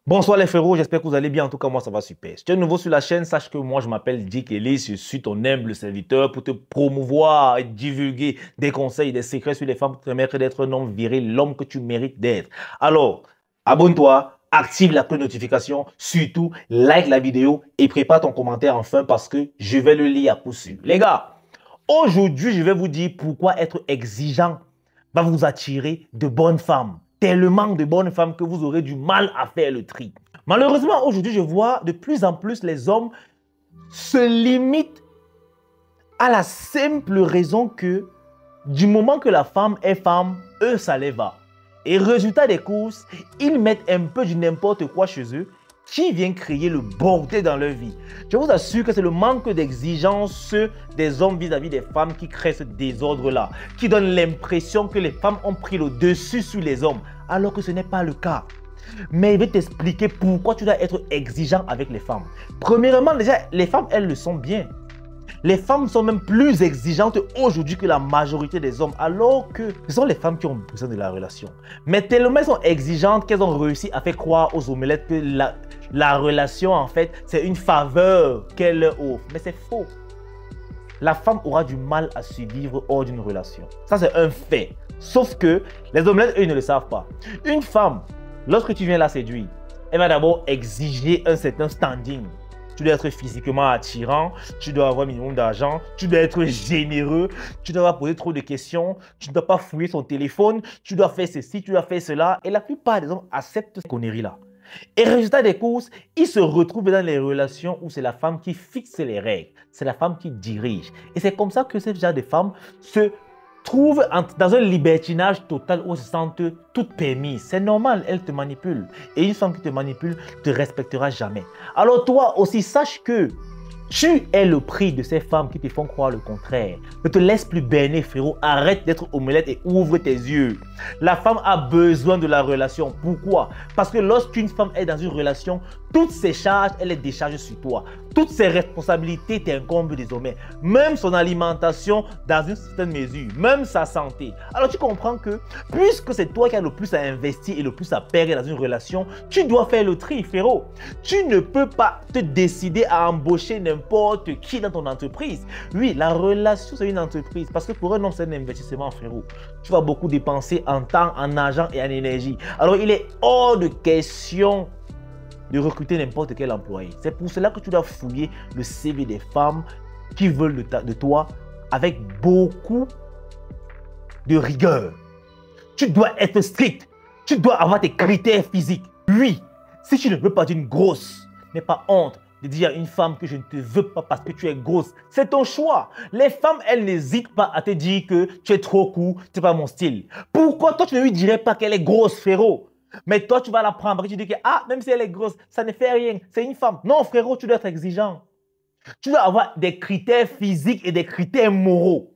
Bonsoir les frérots, j'espère que vous allez bien. En tout cas, moi, ça va super. Si tu es nouveau sur la chaîne, sache que moi, je m'appelle Dick Ellis. Je suis ton humble serviteur pour te promouvoir et divulguer des conseils, des secrets sur les femmes qui te permettent d'être un homme viril, l'homme que tu mérites d'être. Alors, abonne-toi, active la cloche de notification, surtout, like la vidéo et prépare ton commentaire enfin parce que je vais le lire à coup sûr. Les gars, aujourd'hui, je vais vous dire pourquoi être exigeant va vous attirer de bonnes femmes. Tellement de bonnes femmes que vous aurez du mal à faire le tri. Malheureusement, aujourd'hui, je vois de plus en plus les hommes se limitent à la simple raison que du moment que la femme est femme, eux, ça les va. Et résultat des courses, ils mettent un peu du n'importe quoi chez eux qui vient créer le bordel dans leur vie. Je vous assure que c'est le manque d'exigence des hommes vis-à-vis des femmes qui crée ce désordre-là, qui donne l'impression que les femmes ont pris le dessus sur les hommes, alors que ce n'est pas le cas. Mais je vais t'expliquer pourquoi tu dois être exigeant avec les femmes. Premièrement, déjà, les femmes, elles le sont bien. Les femmes sont même plus exigeantes aujourd'hui que la majorité des hommes, alors que ce sont les femmes qui ont besoin de la relation. Mais tellement elles sont exigeantes qu'elles ont réussi à faire croire aux omelettes que la relation, en fait, c'est une faveur qu'elles leur offrent. Mais c'est faux. La femme aura du mal à survivre hors d'une relation. Ça, c'est un fait. Sauf que les omelettes, eux, ils ne le savent pas. Une femme, lorsque tu viens la séduire, elle va d'abord exiger un certain standing. Tu dois être physiquement attirant, tu dois avoir un minimum d'argent, tu dois être généreux, tu dois pas poser trop de questions, tu ne dois pas fouiller son téléphone, tu dois faire ceci, tu dois faire cela. Et la plupart des hommes acceptent ces conneries-là. Et résultat des courses, ils se retrouvent dans les relations où c'est la femme qui fixe les règles, c'est la femme qui dirige. Et c'est comme ça que ce genre de femmes se trouvent dans un libertinage total où elles se sentent toutes permises. C'est normal, elles te manipulent. Et une femme qui te manipule ne te respectera jamais. Alors toi aussi, sache que tu es le prix de ces femmes qui te font croire le contraire. Ne te laisse plus berner, frérot. Arrête d'être omelette et ouvre tes yeux. La femme a besoin de la relation. Pourquoi? Parce que lorsqu'une femme est dans une relation, toutes ses charges, elle les décharge sur toi. Toutes ses responsabilités t'incombent désormais. Même son alimentation dans une certaine mesure. Même sa santé. Alors tu comprends que puisque c'est toi qui as le plus à investir et le plus à perdre dans une relation, tu dois faire le tri, frérot. Tu ne peux pas te décider à embaucher n'importe qui dans ton entreprise. Oui, la relation, c'est une entreprise. Parce que pour un homme, c'est un investissement, frérot. Tu vas beaucoup dépenser en temps, en argent et en énergie. Alors, il est hors de question de recruter n'importe quel employé. C'est pour cela que tu dois fouiller le CV des femmes qui veulent de toi avec beaucoup de rigueur. Tu dois être strict. Tu dois avoir tes critères physiques. Oui, si tu ne veux pas d'une grosse, n'aie pas honte de dire à une femme que je ne te veux pas parce que tu es grosse. C'est ton choix. Les femmes, elles n'hésitent pas à te dire que tu es trop court, tu n'es pas mon style. Pourquoi toi, tu ne lui dirais pas qu'elle est grosse, frérot? Mais toi, tu vas la prendre et tu dis que, ah, même si elle est grosse, ça ne fait rien, c'est une femme. Non, frérot, tu dois être exigeant. Tu dois avoir des critères physiques et des critères moraux.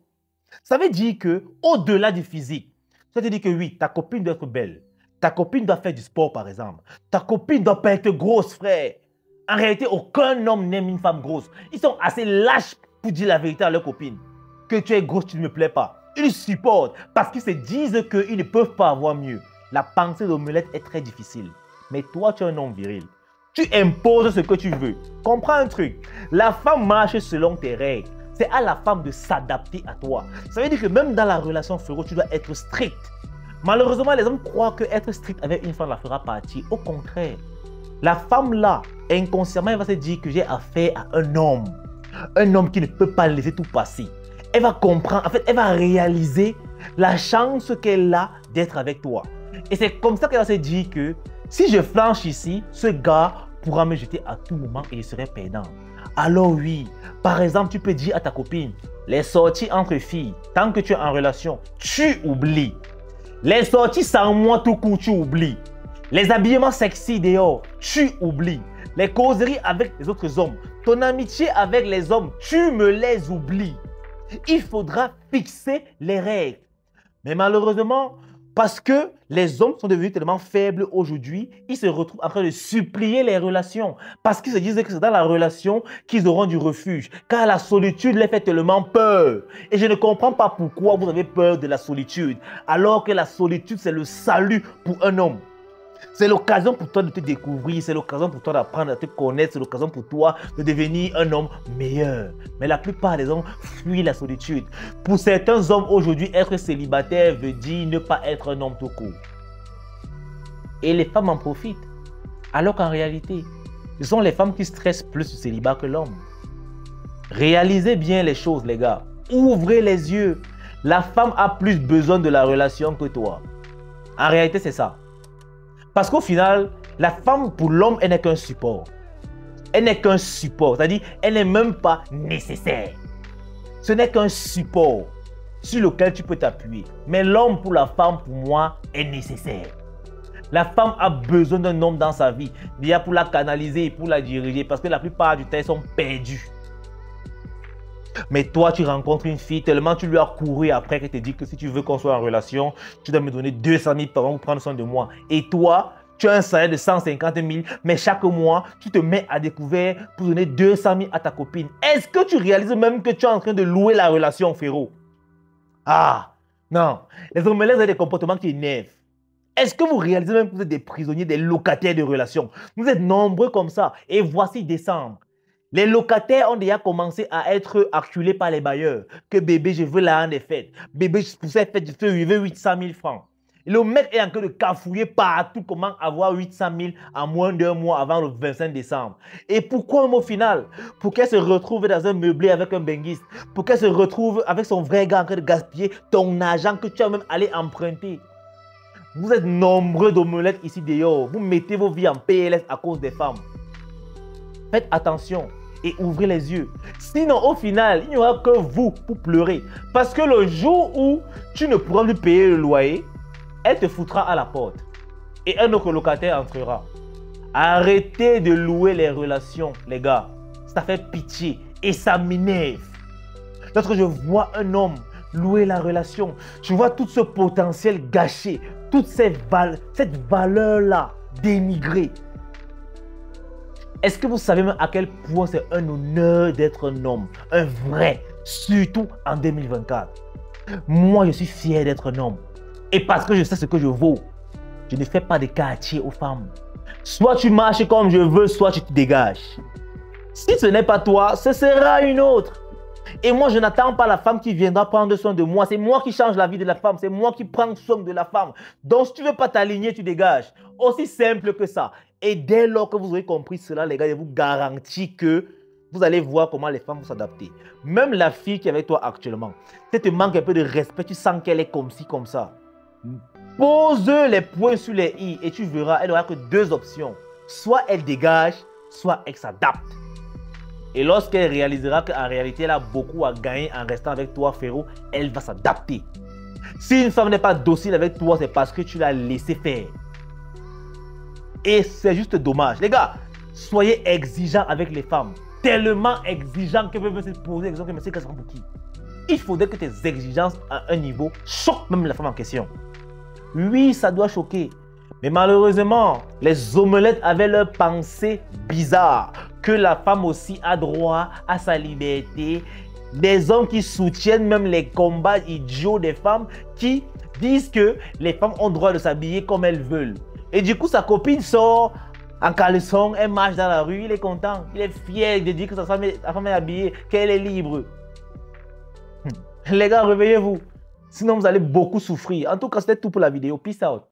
Ça veut dire que au-delà du physique, ça veut dire que oui, ta copine doit être belle. Ta copine doit faire du sport, par exemple. Ta copine doit pas être grosse, frère. En réalité, aucun homme n'aime une femme grosse. Ils sont assez lâches pour dire la vérité à leur copine. Que tu es grosse, tu ne me plais pas. Ils supportent parce qu'ils se disent qu'ils ne peuvent pas avoir mieux. La pensée d'omelette est très difficile. Mais toi, tu es un homme viril. Tu imposes ce que tu veux. Comprends un truc. La femme marche selon tes règles. C'est à la femme de s'adapter à toi. Ça veut dire que même dans la relation, frérot, tu dois être strict. Malheureusement, les hommes croient qu'être strict avec une femme la fera partir. Au contraire. La femme là, inconsciemment, elle va se dire que j'ai affaire à un homme. Un homme qui ne peut pas laisser tout passer. Elle va comprendre, en fait, elle va réaliser la chance qu'elle a d'être avec toi. Et c'est comme ça qu'elle va se dire que si je flanche ici, ce gars pourra me jeter à tout moment et je serai perdant. Alors oui, par exemple, tu peux dire à ta copine, les sorties entre filles, tant que tu es en relation, tu oublies. Les sorties sans moi tout court, tu oublies. Les habillements sexy dehors, tu oublies. Les causeries avec les autres hommes, ton amitié avec les hommes, tu me les oublies. Il faudra fixer les règles. Mais malheureusement, parce que les hommes sont devenus tellement faibles aujourd'hui, ils se retrouvent en train de supplier les relations. Parce qu'ils se disent que c'est dans la relation qu'ils auront du refuge. Car la solitude les fait tellement peur. Et je ne comprends pas pourquoi vous avez peur de la solitude. Alors que la solitude, c'est le salut pour un homme. C'est l'occasion pour toi de te découvrir, c'est l'occasion pour toi d'apprendre à te connaître, c'est l'occasion pour toi de devenir un homme meilleur. Mais la plupart des hommes fuient la solitude. Pour certains hommes aujourd'hui, être célibataire veut dire ne pas être un homme tout court. Et les femmes en profitent. Alors qu'en réalité, ce sont les femmes qui stressent plus le célibat que l'homme. Réalisez bien les choses, les gars. Ouvrez les yeux. La femme a plus besoin de la relation que toi. En réalité, c'est ça. Parce qu'au final, la femme, pour l'homme, elle n'est qu'un support. Elle n'est qu'un support. C'est-à-dire, elle n'est même pas nécessaire. Ce n'est qu'un support sur lequel tu peux t'appuyer. Mais l'homme, pour la femme, pour moi, est nécessaire. La femme a besoin d'un homme dans sa vie. Déjà pour la canaliser et pour la diriger. Parce que la plupart du temps, elles sont perdues. Mais toi, tu rencontres une fille, tellement tu lui as couru après qu'elle te dit que si tu veux qu'on soit en relation, tu dois me donner 200 000 par an pour prendre soin de moi. Et toi, tu as un salaire de 150 000, mais chaque mois, tu te mets à découvert pour donner 200 000 à ta copine. Est-ce que tu réalises même que tu es en train de louer la relation, frérot? Ah, non. Les hommes ont des comportements qui énervent. Est-ce que vous réalisez même que vous êtes des prisonniers, des locataires de relations? Vous êtes nombreux comme ça. Et voici décembre. Les locataires ont déjà commencé à être acculés par les bailleurs. Que bébé, je veux l'argent des fêtes. Bébé, pour cette fête, je veux 800 000 francs. Et le mec est en train de cafouiller partout comment avoir 800 000 en moins d'un mois avant le 25 décembre. Et pourquoi au final? Pour qu'elle se retrouve dans un meublé avec un benguiste. Pour qu'elle se retrouve avec son vrai gars en train de gaspiller ton argent que tu as même allé emprunter. Vous êtes nombreux d'omelettes ici dehors. Vous mettez vos vies en PLS à cause des femmes. Faites attention et ouvrez les yeux. Sinon, au final, il n'y aura que vous pour pleurer. Parce que le jour où tu ne pourras plus payer le loyer, elle te foutra à la porte. Et un autre locataire entrera. Arrêtez de louer les relations, les gars. Ça fait pitié et ça m'énerve. Lorsque je vois un homme louer la relation, je vois tout ce potentiel gâché, toute cette valeur-là dénigrée. Est-ce que vous savez même à quel point c'est un honneur d'être un homme, un vrai, surtout en 2024? Moi, je suis fier d'être un homme. Et parce que je sais ce que je vaux, je ne fais pas de quartier aux femmes. Soit tu marches comme je veux, soit tu te dégages. Si ce n'est pas toi, ce sera une autre. Et moi, je n'attends pas la femme qui viendra prendre soin de moi. C'est moi qui change la vie de la femme. C'est moi qui prends soin de la femme. Donc, si tu ne veux pas t'aligner, tu dégages. Aussi simple que ça. Et dès lors que vous aurez compris cela, les gars, je vous garantis que vous allez voir comment les femmes vont s'adapter. Même la fille qui est avec toi actuellement, si elle te manque un peu de respect, tu sens qu'elle est comme ci, comme ça. Pose les points sur les i et tu verras, elle n'aura que deux options. Soit elle dégage, soit elle s'adapte. Et lorsqu'elle réalisera qu'en réalité, elle a beaucoup à gagner en restant avec toi, frérot, elle va s'adapter. Si une femme n'est pas docile avec toi, c'est parce que tu l'as laissé faire. Et c'est juste dommage. Les gars, soyez exigeants avec les femmes. Tellement exigeants qu'elles peuvent se poser la question, mais c'est qu'elles sont pour qui? Il faudrait que tes exigences à un niveau choquent même la femme en question. Oui, ça doit choquer. Mais malheureusement, les omelettes avaient leur pensée bizarre. Que la femme aussi a droit à sa liberté. Des hommes qui soutiennent même les combats idiots des femmes qui disent que les femmes ont droit de s'habiller comme elles veulent. Et du coup, sa copine sort en caleçon, elle marche dans la rue, il est content. Il est fier de dire que sa femme est habillée, qu'elle est libre. Les gars, réveillez-vous. Sinon, vous allez beaucoup souffrir. En tout cas, c'était tout pour la vidéo. Peace out.